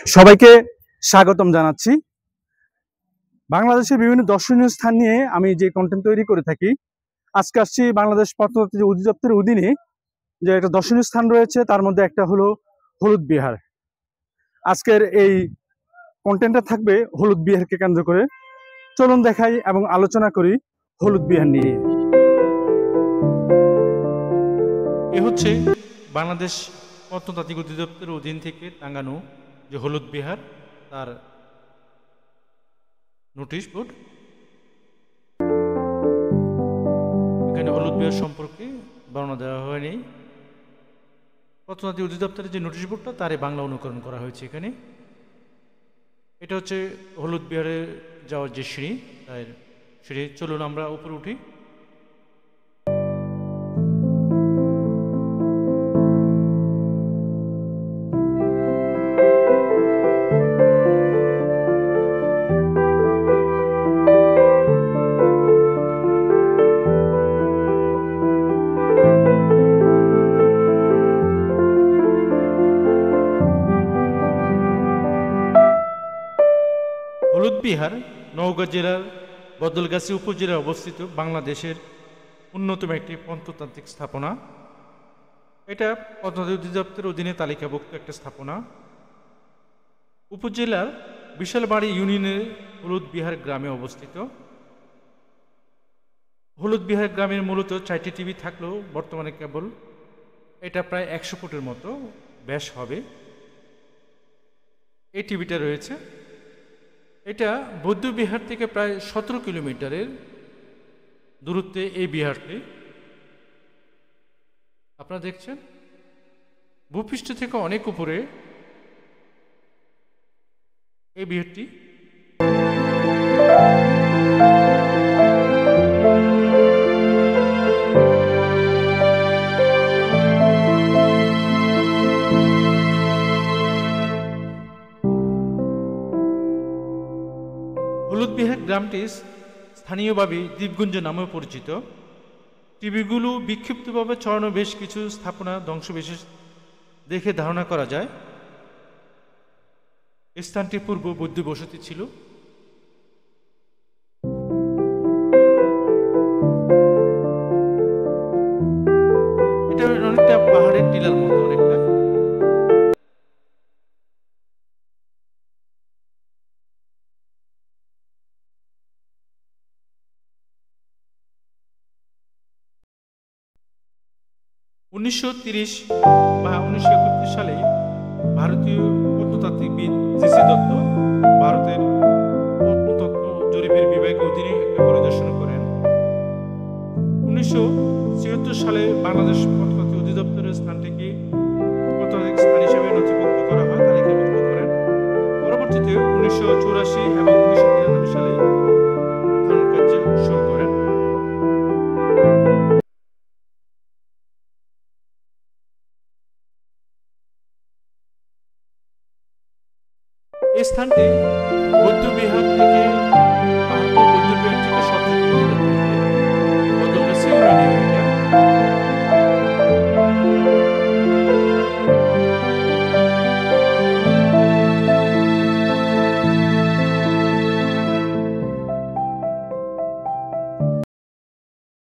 সবাইকে স্বাগতম জানাচ্ছি। বাংলাদেশের বিভিন্ন দর্শনীয় স্থান নিয়ে আমি যে কন্টেন্ট তৈরি করে থাকি, আজকে আসছি বাংলাদেশ প্রত্নতত্ত্ব অধিদপ্তরের অধীনে যে একটা দর্শনীয় স্থান রয়েছে, তার মধ্যে একটা হলো হলুদ বিহার। আজকের এই কন্টেন্টটা থাকবে হলুদ বিহারকে কেন্দ্র করে। চলুন দেখাই এবং আলোচনা করি হলুদ বিহার নিয়ে। এ হচ্ছে বাংলাদেশ প্রত্নতাত্ত্বিক অধিদপ্তরের অধীন থেকে টাঙ্গানো যে হলুদ বিহার, তার নোটিশ বোর্ড। এখানে হলুদ বিহার সম্পর্কে বর্ণনা দেওয়া হয়নি। প্রত্নতাত্ত্বিক অধিদপ্তরের যে নোটিশ বোর্ডটা, তারে বাংলা অনুকরণ করা হয়েছে এখানে। এটা হচ্ছে হলুদ বিহারে যাওয়ার যে সিঁড়ি, তার সিঁড়ি। চলুন আমরা উপরে উঠি। হলুদ বিহার নওগাঁ জেলার বদলগাছি উপজেলায় অবস্থিত বাংলাদেশের অন্যতম একটি প্রত্নতাত্ত্বিক স্থাপনা। এটা প্রত্নতাত্ত্বিক অধিদপ্তরের অধীনে তালিকাভুক্ত একটা স্থাপনা। উপজেলার বিশালবাড়ি ইউনিয়নের হলুদ বিহার গ্রামে অবস্থিত। হলুদ বিহার গ্রামের মূলত 4টি টিভি থাকলেও বর্তমানে কেবল এটা প্রায় 100 ফুটের মতো ব্যাস হবে এই টিভিটা রয়েছে। এটা বৌদ্ধবিহার থেকে প্রায় 17 কিলোমিটারের দূরত্বে এই বিহারটি আপনারা দেখছেন। ভূপৃষ্ঠ থেকে অনেক উপরে এই বিহারটি। হলুদ বিহার গ্রামটি স্থানীয়ভাবে দ্বীপগুঞ্জ নামেও পরিচিত। টিভিগুলো বিক্ষিপ্তভাবে ছড়ানো বেশ কিছু স্থাপনা ধ্বংসবিশেষ দেখে ধারণা করা যায় স্থানটি পূর্ব বৌদ্ধ বসতি ছিল। এটা অনেকটা পাহাড়ের টিলার মতো অনেকটা। উনিশশো 1930 বা 1931 সালে ভারতীয় প্রত্নতাত্ত্বিকবিদ জি.সি. দত্ত ভারতের প্রত্নতত্ত্ব জরিপের বিভাগের অধীনে একটা পরিদর্শন করেন। 1976 সালে বাংলাদেশ প্রত্নতাত্ত্বিক অধিদপ্তরের স্থানটিকে প্রত্নতাত্ত্বিক স্থান হিসেবে নথিভুক্ত করা হয়, তালিকাভুক্ত করেন। পরবর্তীতে 1984 এবং 1993 সালে খনন কার্য শুরু করেন। এই স্থানটি